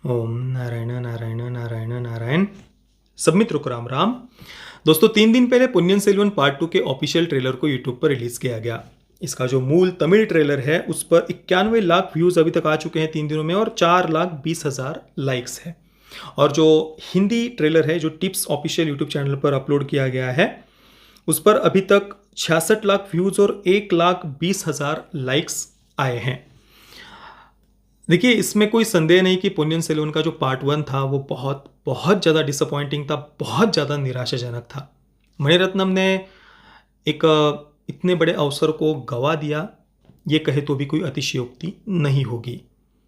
ओम नारायण नारायण नारायण नारायण। सब मित्रों को राम राम। दोस्तों 3 दिन पहले पोन्नियन सेल्वन पार्ट 2 के ऑफिशियल ट्रेलर को यूट्यूब पर रिलीज किया गया। इसका जो मूल तमिल ट्रेलर है उस पर 91 लाख व्यूज अभी तक आ चुके हैं 3 दिनों में और 4,20,000 लाइक्स है। और जो हिंदी ट्रेलर है जो टिप्स ऑफिशियल यूट्यूब चैनल पर अपलोड किया गया है उस पर अभी तक 66 लाख व्यूज और 1,20,000 लाइक्स आए हैं। देखिए इसमें कोई संदेह नहीं कि पोन्नियन सेल्वन का जो पार्ट 1 था वो बहुत बहुत ज़्यादा डिसअपॉइंटिंग था, बहुत ज़्यादा निराशाजनक था। मणिरत्नम ने एक इतने बड़े अवसर को गवा दिया, ये कहे तो भी कोई अतिशयोक्ति नहीं होगी,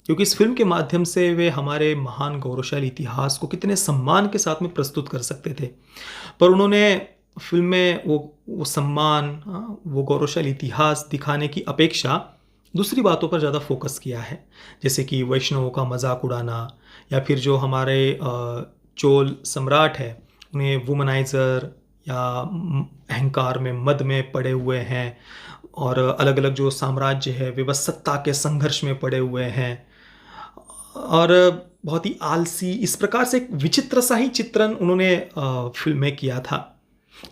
क्योंकि इस फिल्म के माध्यम से वे हमारे महान गौरवशाली इतिहास को कितने सम्मान के साथ में प्रस्तुत कर सकते थे। पर उन्होंने फिल्म में वो सम्मान, वो गौरवशाली इतिहास दिखाने की अपेक्षा दूसरी बातों पर ज़्यादा फोकस किया है, जैसे कि वैष्णवों का मजाक उड़ाना या फिर जो हमारे चोल सम्राट है उन्हें वुमनाइज़र या अहंकार में मद में पड़े हुए हैं और अलग अलग जो साम्राज्य है वे बस सत्ता के संघर्ष में पड़े हुए हैं और बहुत ही आलसी, इस प्रकार से एक विचित्र सा ही चित्रण उन्होंने फिल्म में किया था।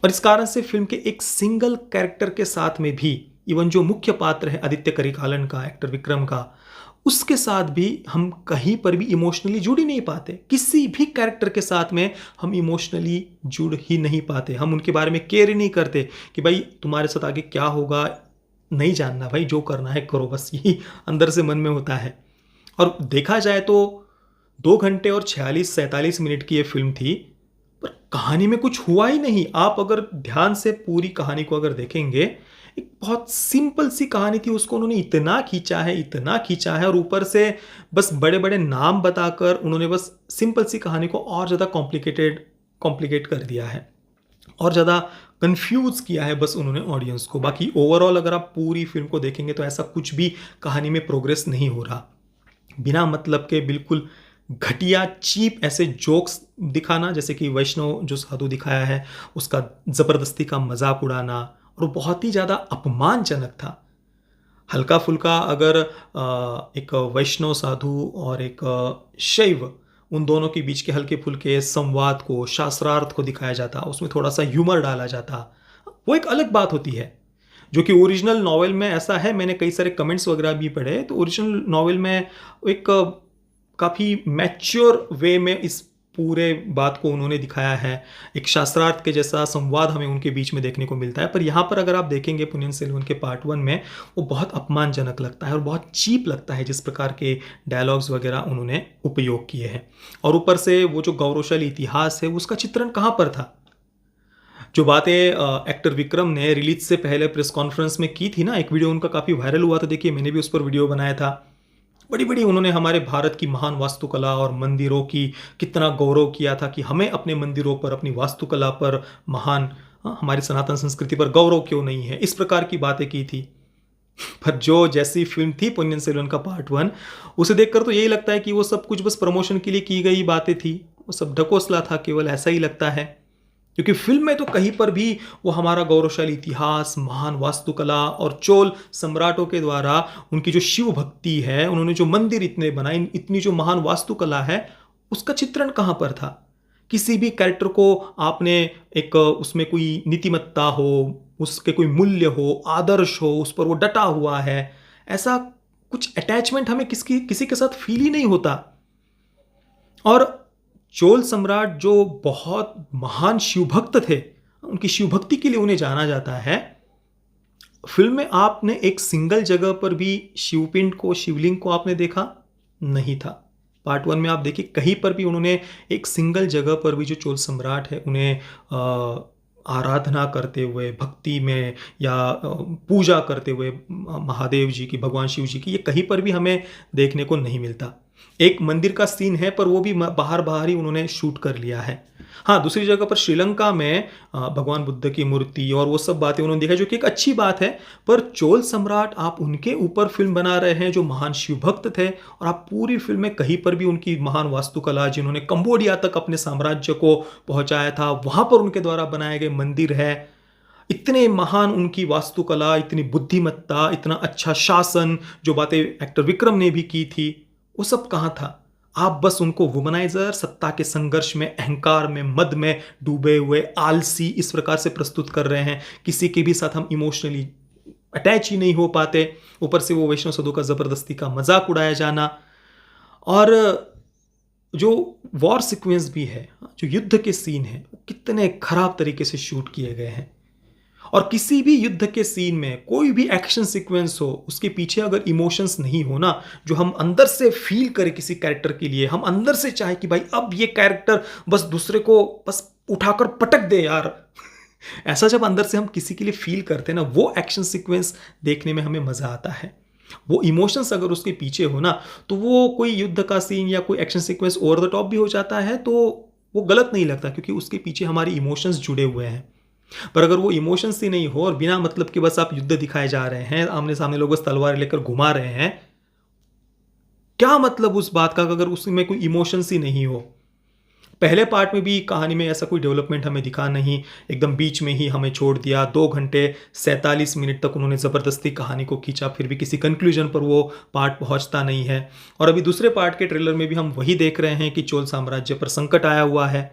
और इस कारण से फिल्म के एक सिंगल कैरेक्टर के साथ में भी, इवन जो मुख्य पात्र है आदित्य करिकालन का, एक्टर विक्रम का, उसके साथ भी हम कहीं पर भी इमोशनली जुड़ ही नहीं पाते। किसी भी कैरेक्टर के साथ में हम इमोशनली जुड़ ही नहीं पाते। हम उनके बारे में केयर ही नहीं करते कि भाई तुम्हारे साथ आगे क्या होगा नहीं जानना, भाई जो करना है करो, बस यही अंदर से मन में होता है। और देखा जाए तो 2 घंटे और 46-47 मिनट की ये फिल्म थी, पर कहानी में कुछ हुआ ही नहीं। आप अगर ध्यान से पूरी कहानी को अगर देखेंगे, एक बहुत सिंपल सी कहानी थी, उसको उन्होंने इतना खींचा है और ऊपर से बस बड़े बड़े नाम बताकर उन्होंने बस सिंपल सी कहानी को और ज़्यादा कॉम्प्लिकेट कर दिया है और ज़्यादा कंफ्यूज किया है बस उन्होंने ऑडियंस को। बाकी ओवरऑल अगर आप पूरी फिल्म को देखेंगे तो ऐसा कुछ भी कहानी में प्रोग्रेस नहीं हो रहा। बिना मतलब के बिल्कुल घटिया चीप ऐसे जोक्स दिखाना, जैसे कि वैष्णव जो साधु दिखाया है उसका ज़बरदस्ती का मजाक उड़ाना, और वो बहुत ही ज़्यादा अपमानजनक था। हल्का फुल्का अगर एक वैष्णव साधु और एक शैव, उन दोनों के बीच के हल्के फुल्के संवाद को, शास्त्रार्थ को दिखाया जाता, उसमें थोड़ा सा ह्यूमर डाला जाता, वो एक अलग बात होती है। जो कि ओरिजिनल नॉवेल में ऐसा है, मैंने कई सारे कमेंट्स वगैरह भी पढ़े, तो ओरिजिनल नॉवेल में एक काफ़ी मैच्योर वे में इस पूरे बात को उन्होंने दिखाया है। एक शास्त्रार्थ के जैसा संवाद हमें उनके बीच में देखने को मिलता है, पर यहाँ पर अगर आप देखेंगे पोन्नियन सेल्वन के पार्ट 1 में, वो बहुत अपमानजनक लगता है और बहुत चीप लगता है जिस प्रकार के डायलॉग्स वगैरह उन्होंने उपयोग किए हैं। और ऊपर से वो जो गौरवशाली इतिहास है उसका चित्रण कहाँ पर था। जो बातें एक्टर विक्रम ने रिलीज से पहले प्रेस कॉन्फ्रेंस में की थी ना, एक वीडियो उनका काफ़ी वायरल हुआ था, देखिए मैंने भी उस पर वीडियो बनाया था। बड़ी बड़ी उन्होंने हमारे भारत की महान वास्तुकला और मंदिरों की कितना गौरव किया था कि हमें अपने मंदिरों पर, अपनी वास्तुकला पर, महान हमारी सनातन संस्कृति पर गौरव क्यों नहीं है, इस प्रकार की बातें की थी। पर जो जैसी फिल्म थी पोन्नियन सेल्वन का पार्ट 1, उसे देखकर तो यही लगता है कि वो सब कुछ बस प्रमोशन के लिए की गई बातें थी, वो सब ढकोसला था, केवल ऐसा ही लगता है। क्योंकि फिल्म में तो कहीं पर भी वो हमारा गौरवशाली इतिहास, महान वास्तुकला और चोल सम्राटों के द्वारा उनकी जो शिव भक्ति है, उन्होंने जो मंदिर इतने बनाए, इतनी जो महान वास्तुकला है, उसका चित्रण कहाँ पर था। किसी भी कैरेक्टर को आपने एक उसमें कोई नीतिमत्ता हो, उसके कोई मूल्य हो, आदर्श हो, उस पर वो डटा हुआ है, ऐसा कुछ अटैचमेंट हमें किसी के साथ फील ही नहीं होता। और चोल सम्राट जो बहुत महान शिवभक्त थे, उनकी शिवभक्ति के लिए उन्हें जाना जाता है। फिल्म में आपने एक सिंगल जगह पर भी शिवपिंड को, शिवलिंग को आपने देखा नहीं था। पार्ट 1 में आप देखिए कहीं पर भी उन्होंने एक सिंगल जगह पर भी जो चोल सम्राट है उन्हें आराधना करते हुए, भक्ति में या पूजा करते हुए महादेव जी की, भगवान शिव जी की, ये कहीं पर भी हमें देखने को नहीं मिलता। एक मंदिर का सीन है पर वो भी बाहर ही उन्होंने शूट कर लिया है। हाँ, दूसरी जगह पर श्रीलंका में भगवान बुद्ध की मूर्ति और वो सब बातें उन्होंने देखा, जो कि एक अच्छी बात है। पर चोल सम्राट, आप उनके ऊपर फिल्म बना रहे हैं जो महान शिव भक्त थे, और आप पूरी फिल्म में कहीं पर भी उनकी महान वास्तुकला, जिन्होंने कंबोडिया तक अपने साम्राज्य को पहुंचाया था, वहां पर उनके द्वारा बनाए गए मंदिर है, इतने महान उनकी वास्तुकला, इतनी बुद्धिमत्ता, इतना अच्छा शासन, जो बातें एक्टर विक्रम ने भी की थी, वो सब कहाँ था। आप बस उनको वुमनाइजर, सत्ता के संघर्ष में, अहंकार में, मद में डूबे हुए, आलसी, इस प्रकार से प्रस्तुत कर रहे हैं। किसी के भी साथ हम इमोशनली अटैच ही नहीं हो पाते। ऊपर से वो वैष्णव साधु का जबरदस्ती का मजाक उड़ाया जाना, और जो वॉर सीक्वेंस भी है, जो युद्ध के सीन है, वो कितने खराब तरीके से शूट किए गए हैं। और किसी भी युद्ध के सीन में कोई भी एक्शन सीक्वेंस हो, उसके पीछे अगर इमोशंस नहीं हो ना, जो हम अंदर से फील करें किसी कैरेक्टर के लिए, हम अंदर से चाहे कि भाई अब ये कैरेक्टर बस दूसरे को बस उठाकर पटक दे यार ऐसा जब अंदर से हम किसी के लिए फील करते हैं ना, वो एक्शन सीक्वेंस देखने में हमें मजा आता है। वो इमोशंस अगर उसके पीछे हो ना, तो वो कोई युद्ध का सीन या कोई action sequence over the top भी हो जाता है तो वो गलत नहीं लगता, क्योंकि उसके पीछे हमारी इमोशंस जुड़े हुए हैं। पर अगर वो इमोशंस ही नहीं हो और बिना मतलब के बस आप युद्ध दिखाए जा रहे हैं, आमने सामने लोग बस तलवार लेकर घुमा रहे हैं, क्या मतलब उस बात का अगर उसमें कोई इमोशंस ही नहीं हो। पहले पार्ट में भी कहानी में ऐसा कोई डेवलपमेंट हमें दिखा नहीं, एकदम बीच में ही हमें छोड़ दिया। 2 घंटे 47 मिनट तक उन्होंने ज़बरदस्ती कहानी को खींचा, फिर भी किसी कंक्लूजन पर वो पार्ट पहुंचता नहीं है। और अभी दूसरे पार्ट के ट्रेलर में भी हम वही देख रहे हैं कि चोल साम्राज्य पर संकट आया हुआ है,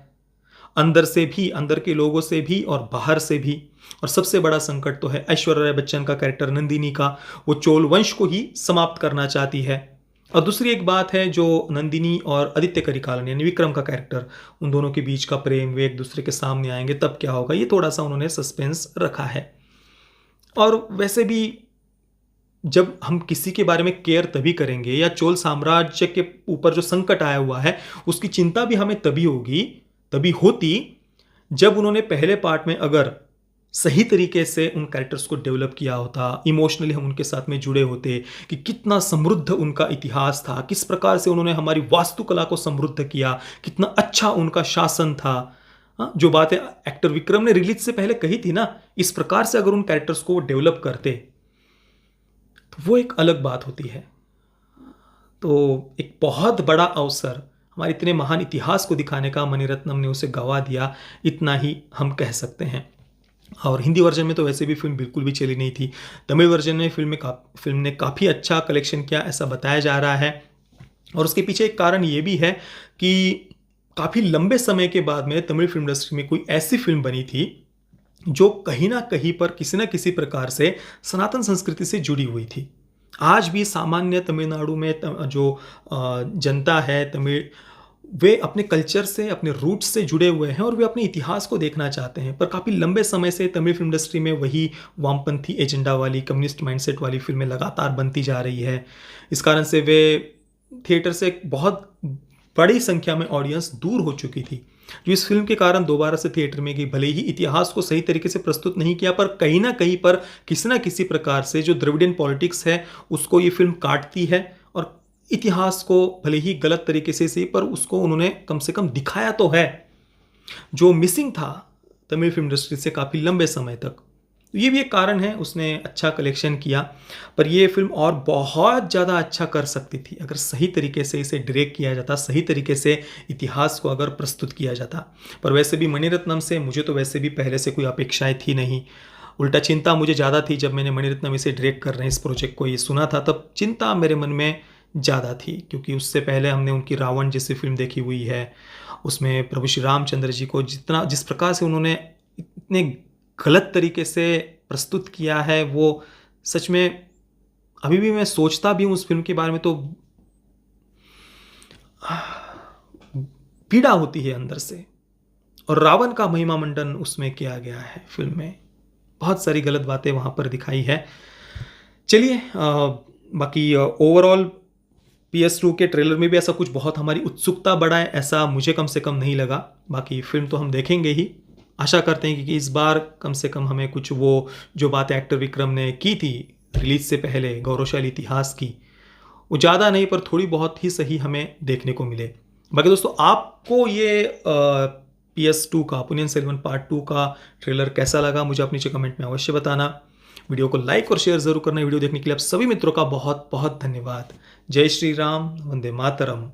अंदर से भी, अंदर के लोगों से भी और बाहर से भी। और सबसे बड़ा संकट तो है ऐश्वर्या राय बच्चन का कैरेक्टर नंदिनी का, वो चोल वंश को ही समाप्त करना चाहती है। और दूसरी एक बात है, जो नंदिनी और आदित्य करिकालन यानी विक्रम का कैरेक्टर, उन दोनों के बीच का प्रेम, वे एक दूसरे के सामने आएंगे तब क्या होगा, ये थोड़ा सा उन्होंने सस्पेंस रखा है। और वैसे भी जब हम किसी के बारे में केयर तभी करेंगे, या चोल साम्राज्य के ऊपर जो संकट आया हुआ है उसकी चिंता भी हमें तभी होगी, तभी होती, जब उन्होंने पहले पार्ट में अगर सही तरीके से उन कैरेक्टर्स को डेवलप किया होता, इमोशनली हम उनके साथ में जुड़े होते कि कितना समृद्ध उनका इतिहास था, किस प्रकार से उन्होंने हमारी वास्तुकला को समृद्ध किया, कितना अच्छा उनका शासन था। हाँ, जो बातें एक्टर विक्रम ने रिलीज से पहले कही थी ना, इस प्रकार से अगर उन कैरेक्टर्स को डेवलप करते तो वो एक अलग बात होती है। तो एक बहुत बड़ा अवसर हमारे इतने महान इतिहास को दिखाने का मणिरत्नम ने उसे गंवा दिया, इतना ही हम कह सकते हैं। और हिंदी वर्जन में तो वैसे भी फिल्म बिल्कुल भी चली नहीं थी। तमिल वर्जन में फिल्म ने काफ़ी अच्छा कलेक्शन किया, ऐसा बताया जा रहा है। और उसके पीछे एक कारण ये भी है कि काफ़ी लंबे समय के बाद में तमिल फिल्म इंडस्ट्री में कोई ऐसी फिल्म बनी थी जो कहीं ना कहीं पर किसी न किसी प्रकार से सनातन संस्कृति से जुड़ी हुई थी। आज भी सामान्य तमिलनाडु में जो जनता है तमिल, वे अपने कल्चर से, अपने रूट्स से जुड़े हुए हैं और वे अपने इतिहास को देखना चाहते हैं। पर काफ़ी लंबे समय से तमिल फिल्म इंडस्ट्री में वही वामपंथी एजेंडा वाली, कम्युनिस्ट माइंडसेट वाली फिल्में लगातार बनती जा रही है। इस कारण से वे थिएटर से एक बहुत बड़ी संख्या में ऑडियंस दूर हो चुकी थी, जो इस फिल्म के कारण दोबारा से थिएटर में गई। भले ही इतिहास को सही तरीके से प्रस्तुत नहीं किया, पर कहीं ना कहीं पर किसी न किसी प्रकार से जो द्रविडियन पॉलिटिक्स है उसको ये फिल्म काटती है। और इतिहास को भले ही गलत तरीके से सही, पर उसको उन्होंने कम से कम दिखाया तो है, जो मिसिंग था तमिल फिल्म इंडस्ट्री से काफ़ी लंबे समय तक। तो ये भी एक कारण है, उसने अच्छा कलेक्शन किया। पर ये फिल्म और बहुत ज़्यादा अच्छा कर सकती थी अगर सही तरीके से इसे डायरेक्ट किया जाता, सही तरीके से इतिहास को अगर प्रस्तुत किया जाता। पर वैसे भी मणिरत्नम से मुझे तो वैसे भी पहले से कोई अपेक्षाएं थी नहीं। उल्टा चिंता मुझे ज़्यादा थी, जब मैंने मणिरत्नम इसे डायरेक्ट कर रहे हैं इस प्रोजेक्ट को ये सुना था, तब चिंता मेरे मन में ज़्यादा थी, क्योंकि उससे पहले हमने उनकी रावण जैसी फिल्म देखी हुई है। उसमें प्रभु श्री रामचंद्र जी को जिस प्रकार से उन्होंने इतने गलत तरीके से प्रस्तुत किया है, वो सच में अभी भी मैं सोचता भी हूँ उस फिल्म के बारे में तो पीड़ा होती है अंदर से। और रावण का महिमा मंडन उसमें किया गया है फिल्म में, बहुत सारी गलत बातें वहाँ पर दिखाई है। चलिए, बाकी ओवरऑल PS2 के ट्रेलर में भी ऐसा कुछ बहुत हमारी उत्सुकता बढ़ाए ऐसा मुझे कम से कम नहीं लगा। बाकी फिल्म तो हम देखेंगे ही, आशा करते हैं कि इस बार कम से कम हमें कुछ वो जो बातें एक्टर विक्रम ने की थी रिलीज से पहले गौरवशाली इतिहास की, वो ज़्यादा नहीं पर थोड़ी बहुत ही सही हमें देखने को मिले। बाकी दोस्तों, आपको ये PS2 का पोन्नियिन सेल्वन पार्ट 2 का ट्रेलर कैसा लगा मुझे आप नीचे कमेंट में अवश्य बताना। वीडियो को लाइक और शेयर जरूर करना। वीडियो देखने के लिए आप सभी मित्रों का बहुत बहुत धन्यवाद। जय श्री राम, वंदे मातरम।